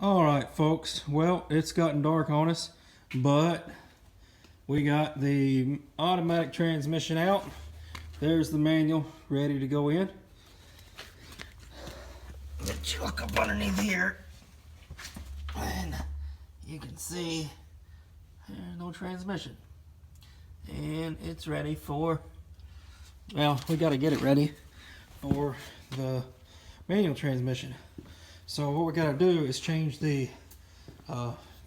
Alright folks, well it's gotten dark on us, but we got the automatic transmission out. There's the manual ready to go in. Get you look up underneath here and you can see there's no transmission. And it's ready for, well, we got to get it ready for the manual transmission. So what we got to do is change the,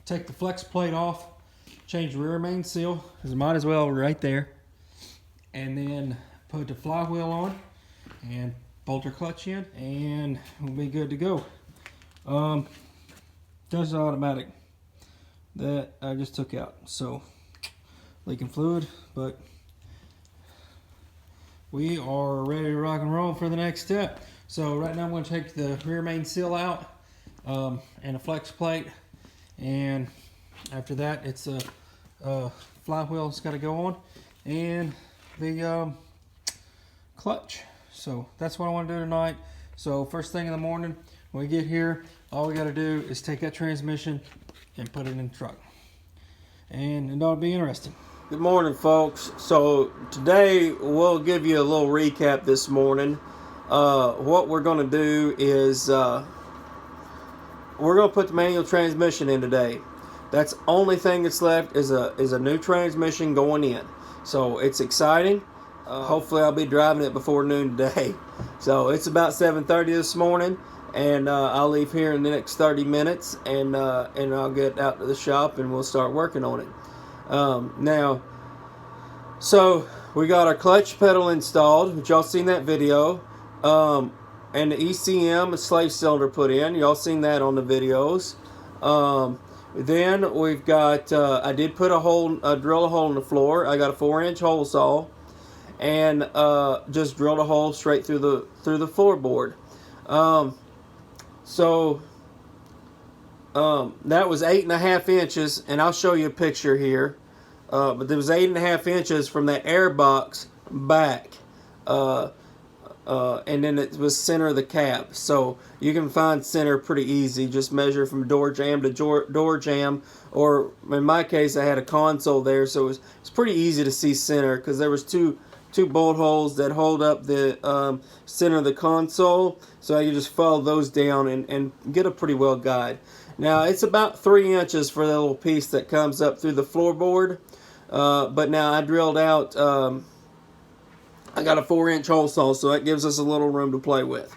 take the flex plate off, change the rear main seal, because it might as well right there, and then put the flywheel on and bolt our clutch in, and we'll be good to go. Just automatic that I just took out, so leaking fluid, but we are ready to rock and roll for the next step. So right now I'm going to take the rear main seal out and a flex plate, and after that it's a flywheel's got to go on and the clutch. So that's what I want to do tonight. So first thing in the morning when we get here, all we got to do is take that transmission and put it in the truck, and it ought to be interesting. Good morning folks. So today we'll give you a little recap this morning. What we're going to do is we're going to put the manual transmission in today. That's the only thing that's left is a new transmission going in. So it's exciting. Hopefully I'll be driving it before noon today. So it's about 7:30 this morning, and I'll leave here in the next 30 minutes, and I'll get out to the shop and we'll start working on it. Now, so we got our clutch pedal installed, which y'all seen that video. And the ECM, a slave cylinder put in. Y'all seen that on the videos. Then we've got, I did put drill a hole in the floor. I got a 4-inch hole saw, and just drilled a hole straight through the floorboard. That was 8.5 inches, and I'll show you a picture here. But there was 8.5 inches from that air box back. And then it was center of the cab, so you can find center pretty easy. Just measure from door jamb to door jamb, or in my case I had a console there, so it's pretty easy to see center, because there was two bolt holes that hold up the center of the console, so I can just follow those down and get a pretty well guide. Now it's about 3 inches for that little piece that comes up through the floorboard, but now I drilled out, I got a 4-inch hole saw, so that gives us a little room to play with.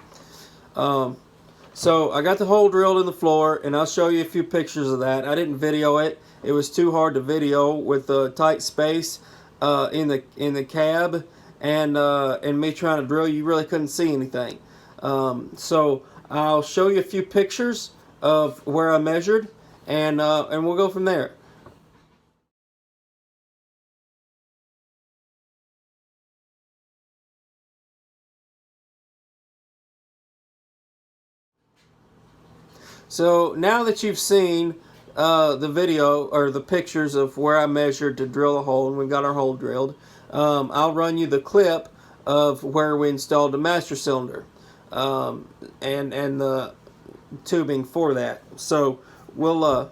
So I got the hole drilled in the floor, and I'll show you a few pictures of that. I didn't video it. It was too hard to video with the tight space in the cab, and me trying to drill. You really couldn't see anything. So I'll show you a few pictures of where I measured, and we'll go from there. So now that you've seen the video or the pictures of where I measured to drill a hole, and we've got our hole drilled, I'll run you the clip of where we installed the master cylinder and the tubing for that. So we'll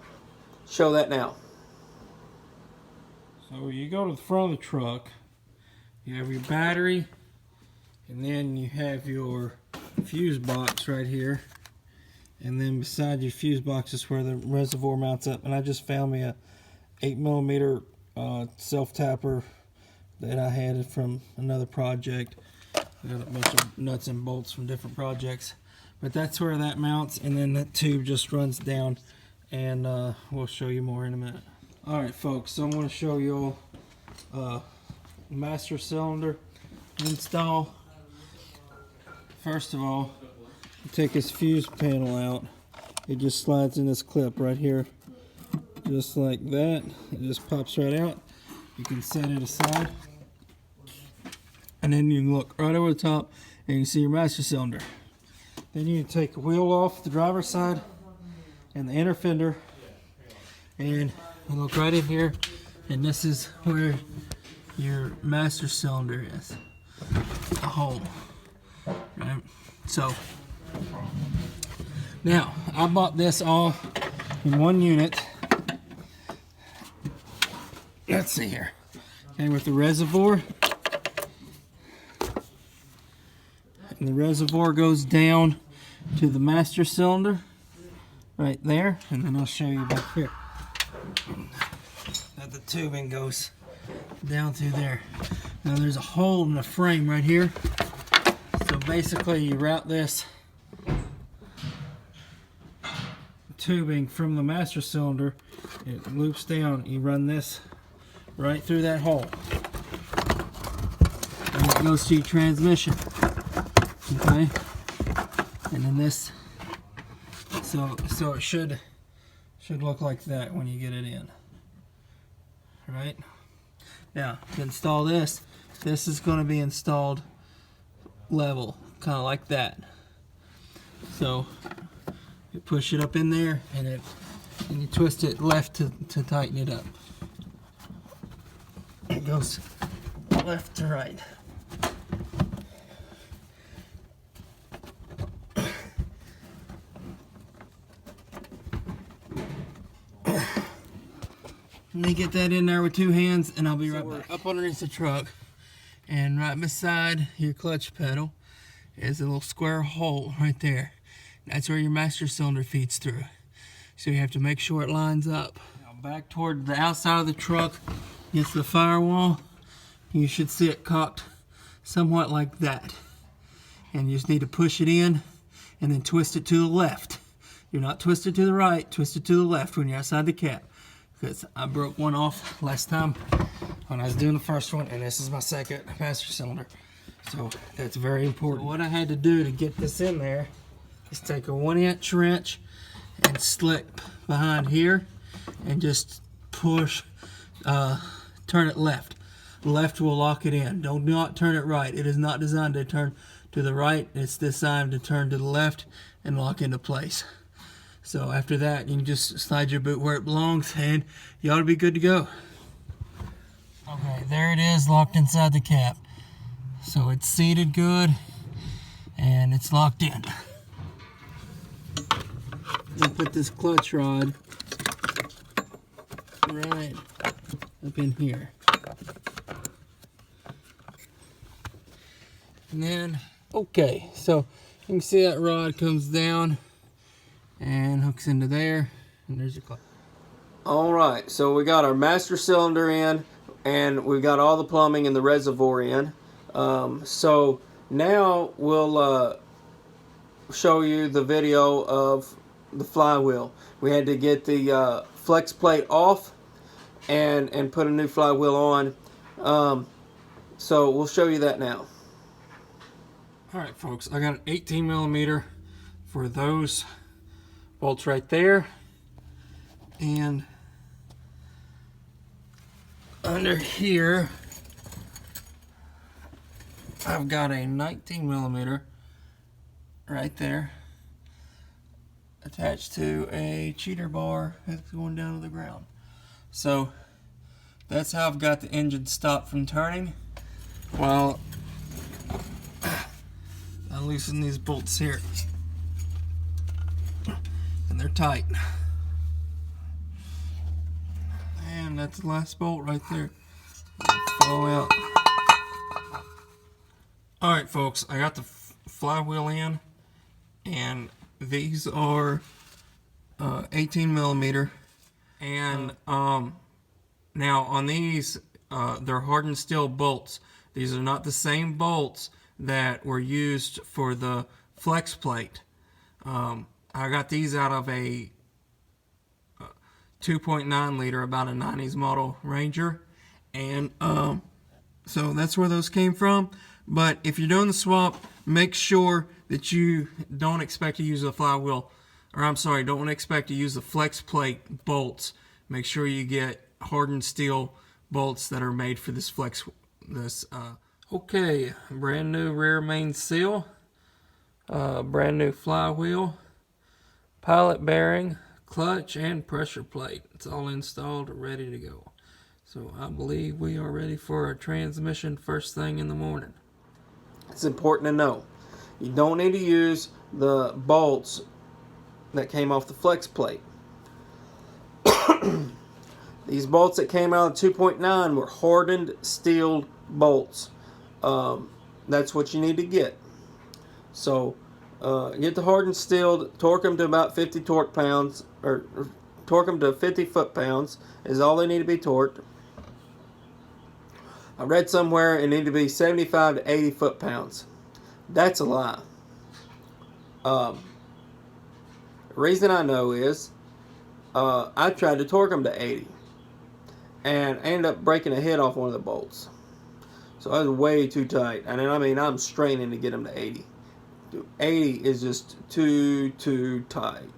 show that now. So you go to the front of the truck, you have your battery, and then you have your fuse box right here. And then beside your fuse box is where the reservoir mounts up. And I just found me a 8mm self-tapper that I had from another project. I got a bunch of nuts and bolts from different projects. But that's where that mounts, and then that tube just runs down, and we'll show you more in a minute. Alright folks, so I'm going to show you master cylinder install. First of all, take this fuse panel out. It just slides in this clip right here, just like that. It just pops right out. You can set it aside, and then you can look right over the top and you can see your master cylinder. Then you can take the wheel off the driver's side and the inner fender, and you look right in here, and this is where your master cylinder is, a hole, right? So Now, I bought this all in one unit. Let's see here. Okay, with the reservoir. And the reservoir goes down to the master cylinder right there. And then I'll show you back here that the tubing goes down through there. Now there's a hole in the frame right here. So basically you route this tubing from the master cylinder, it loops down, you run this right through that hole and it goes to your transmission. Okay, and then this, so it should look like that when you get it in. Right now, to install this is going to be installed level, kind of like that. So you push it up in there, and you twist it left to tighten it up. It goes left to right. Let me get that in there with two hands, and I'll be right back. Up underneath the truck, and right beside your clutch pedal is a little square hole right there. That's where your master cylinder feeds through. So you have to make sure it lines up. Now back toward the outside of the truck against the firewall, you should see it cocked somewhat like that. And you just need to push it in and then twist it to the left. Do not twist it to the right, twist it to the left when you're outside the cap. Because I broke one off last time when I was doing the first one, and this is my second master cylinder. So that's very important. So what I had to do to get this in there is take a 1-inch wrench and slip behind here and just push, turn it left. Left will lock it in. Do not turn it right. It is not designed to turn to the right. It's designed to turn to the left and lock into place. So after that, you can just slide your boot where it belongs, and you ought to be good to go. Okay, there it is, locked inside the cap. So it's seated good, and it's locked in. I'll put this clutch rod right up in here. And then, okay, so you can see that rod comes down and hooks into there, and there's your clutch. All right, so we got our master cylinder in, and we've got all the plumbing in the reservoir in. So now we'll show you the video of the flywheel. We had to get the flex plate off and put a new flywheel on. So we'll show you that now. All right, folks, I got an 18 millimeter for those bolts right there, and under here I've got a 19 millimeter right there attached to a cheater bar that's going down to the ground. So that's how I've got the engine stopped from turning while I loosen these bolts here. And they're tight. And that's the last bolt right there. Fall out. Alright folks, I got the flywheel in, and these are 18 millimeter, and now on these they're hardened steel bolts. These are not the same bolts that were used for the flex plate. I got these out of a 2.9 liter, about a 90s model Ranger, and so that's where those came from. But if you're doing the swap, make sure that you don't expect to use a flywheel, or I'm sorry, don't expect to use the flex plate bolts. Make sure you get hardened steel bolts that are made for this okay, brand new rear main seal, brand new flywheel, pilot bearing, clutch, and pressure plate. It's all installed, ready to go. So I believe we are ready for a transmission first thing in the morning. It's important to know, you don't need to use the bolts that came off the flex plate. These bolts that came out of 2.9 were hardened steel bolts. That's what you need to get. So get the hardened steel, torque them to about 50 torque pounds, or torque them to 50 foot-pounds is all they need to be torqued. I read somewhere it needed to be 75 to 80 foot-pounds. That's a lie. The reason I know is I tried to torque them to 80 and I ended up breaking a head off one of the bolts. So I was way too tight. And then, I mean, I'm straining to get them to 80. Dude, 80 is just too tight.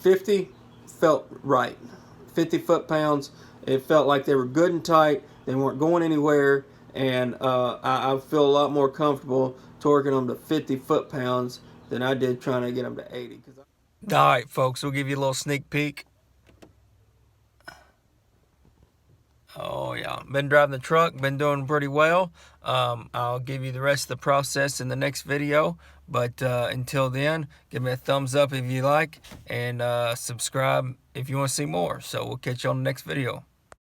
50 felt right. 50 foot-pounds, it felt like they were good and tight. They weren't going anywhere. And I feel a lot more comfortable torquing them to 50 foot-pounds than I did trying to get them to 80. Alright, folks, we'll give you a little sneak peek. Oh yeah, been driving the truck, been doing pretty well. I'll give you the rest of the process in the next video. But until then, give me a thumbs up if you like, and subscribe if you want to see more. So we'll catch you on the next video.